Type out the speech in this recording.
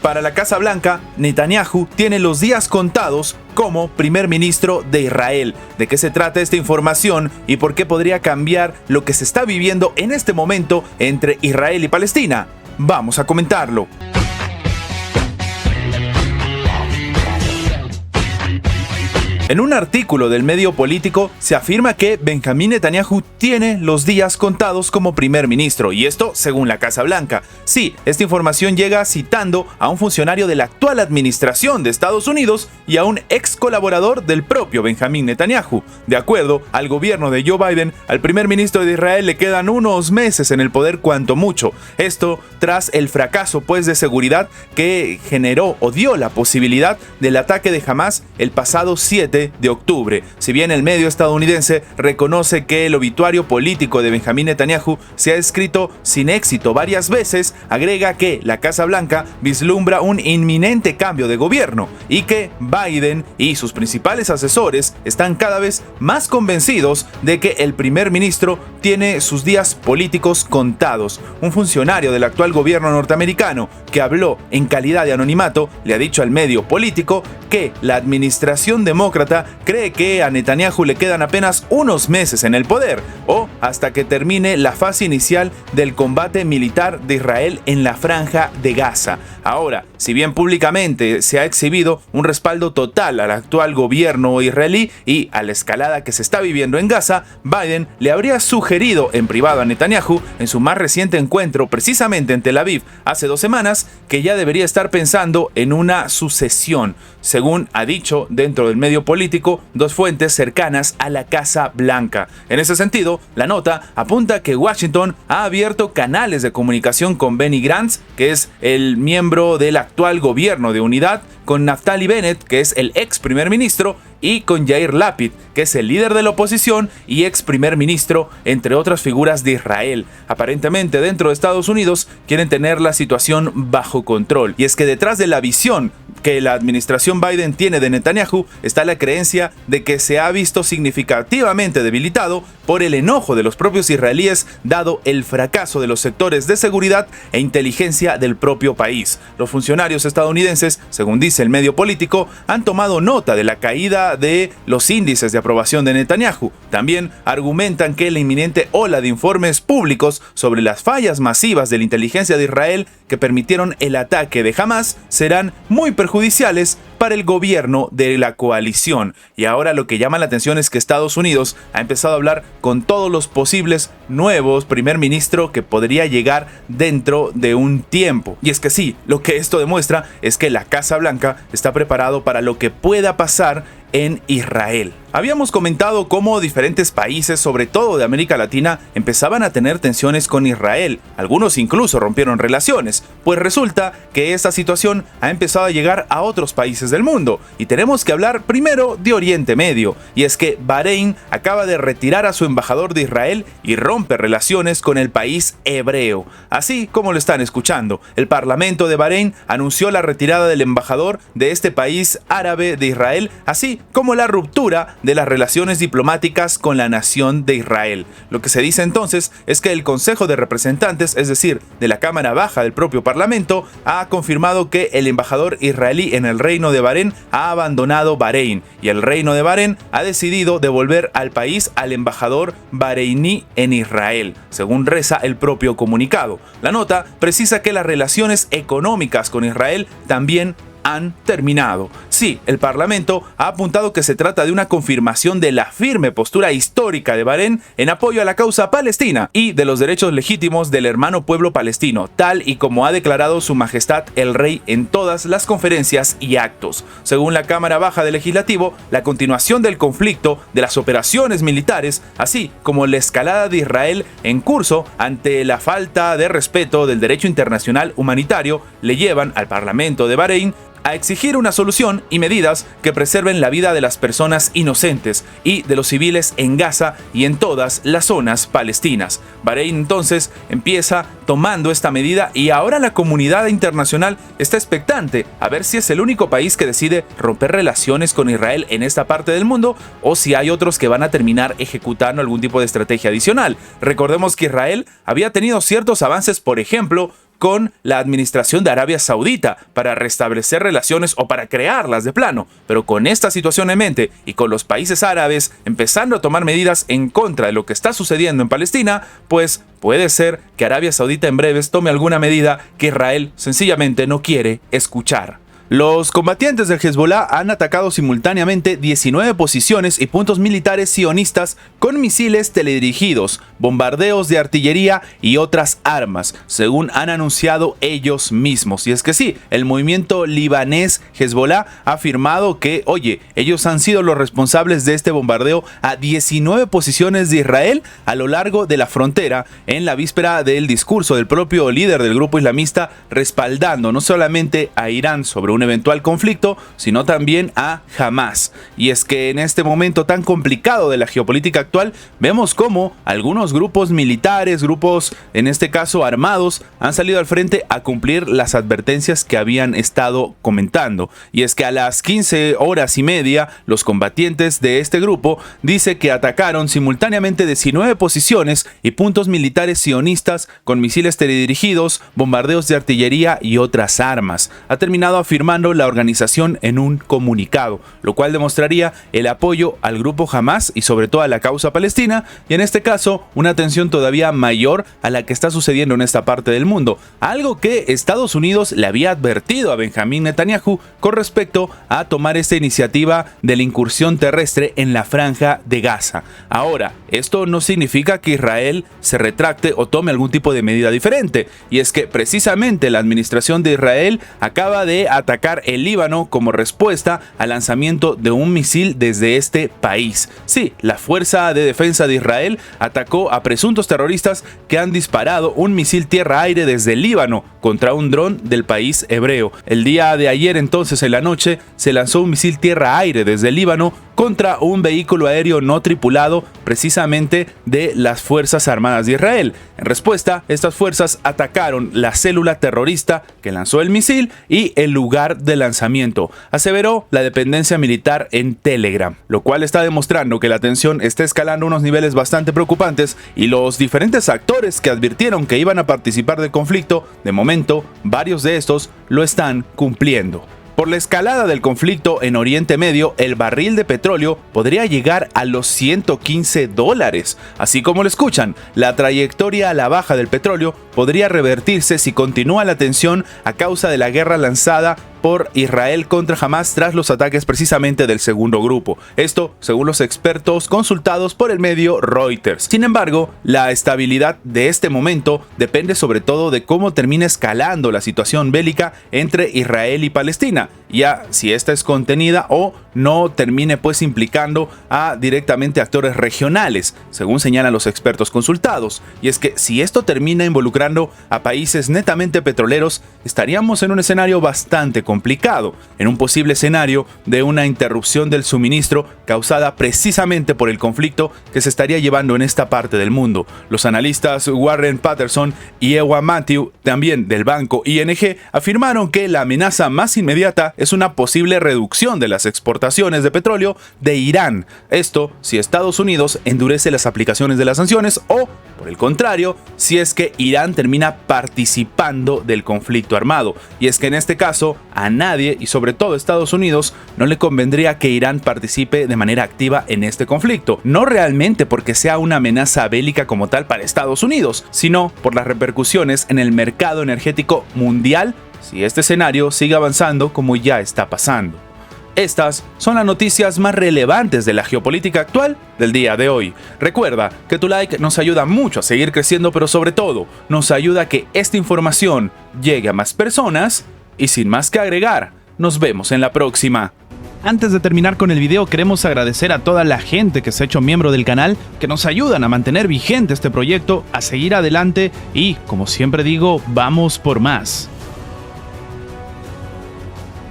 Para la Casa Blanca, Netanyahu tiene los días contados como primer ministro de Israel. ¿De qué se trata esta información y por qué podría cambiar lo que se está viviendo en este momento entre Israel y Palestina? Vamos a comentarlo. En un artículo del medio político se afirma que Benjamín Netanyahu tiene los días contados como primer ministro, y esto según la Casa Blanca. Sí, esta información llega citando a un funcionario de la actual administración de Estados Unidos y a un ex colaborador del propio Benjamín Netanyahu. De acuerdo al gobierno de Joe Biden, al primer ministro de Israel le quedan unos meses en el poder cuanto mucho. Esto tras el fracaso de seguridad que generó o dio la posibilidad del ataque de Hamas el pasado 7 de octubre. Si bien el medio estadounidense reconoce que el obituario político de Benjamín Netanyahu se ha escrito sin éxito varias veces, agrega que la Casa Blanca vislumbra un inminente cambio de gobierno y que Biden y sus principales asesores están cada vez más convencidos de que el primer ministro tiene sus días políticos contados. Un funcionario del actual gobierno norteamericano que habló en calidad de anonimato le ha dicho al medio político que la administración demócrata cree que a Netanyahu le quedan apenas unos meses en el poder o hasta que termine la fase inicial del combate militar de Israel en la franja de Gaza. Ahora, si bien públicamente se ha exhibido un respaldo total al actual gobierno israelí y a la escalada que se está viviendo en Gaza, Biden le habría sugerido en privado a Netanyahu en su más reciente encuentro precisamente en Tel Aviv hace 2 semanas que ya debería estar pensando en una sucesión, según ha dicho dentro del medio político 2 fuentes cercanas a la Casa Blanca. En ese sentido, la nota apunta que Washington ha abierto canales de comunicación con Benny Gantz, que es el miembro del actual gobierno de unidad, con Naftali Bennett, que es el ex primer ministro, y con Yair Lapid, que es el líder de la oposición y ex primer ministro, entre otras figuras de Israel. Aparentemente, dentro de Estados Unidos quieren tener la situación bajo control. Y es que detrás de la visión que la administración Biden tiene de Netanyahu está la creencia de que se ha visto significativamente debilitado por el enojo de los propios israelíes dado el fracaso de los sectores de seguridad e inteligencia del propio país. Los funcionarios estadounidenses, según dice el medio político, han tomado nota de la caída de los índices de aprobación de Netanyahu. También argumentan que la inminente ola de informes públicos sobre las fallas masivas de la inteligencia de Israel que permitieron el ataque de Hamas serán muy perjudiciales para el gobierno de la coalición. Y ahora lo que llama la atención es que Estados Unidos ha empezado a hablar con todos los posibles nuevos primer ministro que podría llegar dentro de un tiempo. Y es que sí, lo que esto demuestra es que la Casa Blanca está preparado para lo que pueda pasar en Israel. Habíamos comentado cómo diferentes países, sobre todo de América Latina, empezaban a tener tensiones con Israel. Algunos incluso rompieron relaciones. Pues resulta que esta situación ha empezado a llegar a otros países del mundo. Y tenemos que hablar primero de Oriente Medio. Y es que Bahrein acaba de retirar a su embajador de Israel y rompe relaciones con el país hebreo. Así como lo están escuchando, el Parlamento de Bahrein anunció la retirada del embajador de este país árabe de Israel, así como la ruptura de las relaciones diplomáticas con la nación de Israel. Lo que se dice entonces es que el Consejo de Representantes, es decir, de la Cámara Baja del propio Parlamento, ha confirmado que el embajador israelí en el Reino de Bahrein ha abandonado Bahrein y el Reino de Bahrein ha decidido devolver al país al embajador bahreiní en Israel, según reza el propio comunicado. La nota precisa que las relaciones económicas con Israel también han terminado. Sí, el Parlamento ha apuntado que se trata de una confirmación de la firme postura histórica de Bahrein en apoyo a la causa palestina y de los derechos legítimos del hermano pueblo palestino, tal y como ha declarado Su Majestad el Rey en todas las conferencias y actos. Según la Cámara Baja del Legislativo, la continuación del conflicto, de las operaciones militares, así como la escalada de Israel en curso ante la falta de respeto del derecho internacional humanitario, le llevan al Parlamento de Bahrein a exigir una solución y medidas que preserven la vida de las personas inocentes y de los civiles en Gaza y en todas las zonas palestinas. Bahrein entonces empieza tomando esta medida y ahora la comunidad internacional está expectante a ver si es el único país que decide romper relaciones con Israel en esta parte del mundo o si hay otros que van a terminar ejecutando algún tipo de estrategia adicional. Recordemos que Israel había tenido ciertos avances, por ejemplo, con la administración de Arabia Saudita para restablecer relaciones o para crearlas de plano. Pero con esta situación en mente y con los países árabes empezando a tomar medidas en contra de lo que está sucediendo en Palestina, pues puede ser que Arabia Saudita en breves tome alguna medida que Israel sencillamente no quiere escuchar. Los combatientes del Hezbollah han atacado simultáneamente 19 posiciones y puntos militares sionistas con misiles teledirigidos, bombardeos de artillería y otras armas, según han anunciado ellos mismos. Y es que sí, el movimiento libanés Hezbollah ha afirmado que, oye, ellos han sido los responsables de este bombardeo a 19 posiciones de Israel a lo largo de la frontera, en la víspera del discurso del propio líder del grupo islamista, respaldando no solamente a Irán sobre un eventual conflicto, sino también a Hamas. Y es que en este momento tan complicado de la geopolítica actual, vemos cómo algunos grupos militares, grupos en este caso armados, han salido al frente a cumplir las advertencias que habían estado comentando. Y es que a las 15:30, los combatientes de este grupo dice que atacaron simultáneamente 19 posiciones y puntos militares sionistas con misiles teledirigidos, bombardeos de artillería y otras armas. Ha terminado afirmando la organización en un comunicado, lo cual demostraría el apoyo al grupo Hamas y sobre todo a la causa palestina, y en este caso una atención todavía mayor a la que está sucediendo en esta parte del mundo, algo que Estados Unidos le había advertido a Benjamín Netanyahu con respecto a tomar esta iniciativa de la incursión terrestre en la franja de Gaza. Ahora, esto no significa que Israel se retracte o tome algún tipo de medida diferente, y es que precisamente la administración de Israel acaba de atacar el Líbano como respuesta al lanzamiento de un misil desde este país. Sí, la Fuerza de Defensa de Israel atacó a presuntos terroristas que han disparado un misil tierra-aire desde el Líbano contra un dron del país hebreo. El día de ayer, entonces, en la noche, se lanzó un misil tierra-aire desde el Líbano contra un vehículo aéreo no tripulado, precisamente de las Fuerzas Armadas de Israel. En respuesta, estas fuerzas atacaron la célula terrorista que lanzó el misil y el lugar de lanzamiento, aseveró la dependencia militar en Telegram, lo cual está demostrando que la tensión está escalando a unos niveles bastante preocupantes, y los diferentes actores que advirtieron que iban a participar del conflicto, de momento, varios de estos lo están cumpliendo. Por la escalada del conflicto en Oriente Medio, el barril de petróleo podría llegar a los $115. Así como lo escuchan, la trayectoria a la baja del petróleo podría revertirse si continúa la tensión a causa de la guerra lanzada por Israel contra Hamas tras los ataques precisamente del segundo grupo. Esto según los expertos consultados por el medio Reuters. Sin embargo, la estabilidad de este momento depende sobre todo de cómo termina escalando la situación bélica entre Israel y Palestina, ya si esta es contenida o no termine pues implicando a directamente actores regionales, según señalan los expertos consultados. Y es que si esto termina involucrando a países netamente petroleros, estaríamos en un escenario bastante complicado, en un posible escenario de una interrupción del suministro causada precisamente por el conflicto que se estaría llevando en esta parte del mundo. Los analistas Warren Patterson y Ewan Matthew, también del banco ING, afirmaron que la amenaza más inmediata es una posible reducción de las exportaciones de petróleo de Irán. Esto si Estados Unidos endurece las aplicaciones de las sanciones o, por el contrario, si es que Irán termina participando del conflicto armado. Y es que en este caso, a nadie, y sobre todo a Estados Unidos, no le convendría que Irán participe de manera activa en este conflicto. No realmente porque sea una amenaza bélica como tal para Estados Unidos, sino por las repercusiones en el mercado energético mundial si este escenario sigue avanzando como ya está pasando. Estas son las noticias más relevantes de la geopolítica actual del día de hoy. Recuerda que tu like nos ayuda mucho a seguir creciendo, pero sobre todo nos ayuda a que esta información llegue a más personas. Y sin más que agregar, nos vemos en la próxima. Antes de terminar con el video, queremos agradecer a toda la gente que se ha hecho miembro del canal, que nos ayudan a mantener vigente este proyecto, a seguir adelante y, como siempre digo, vamos por más.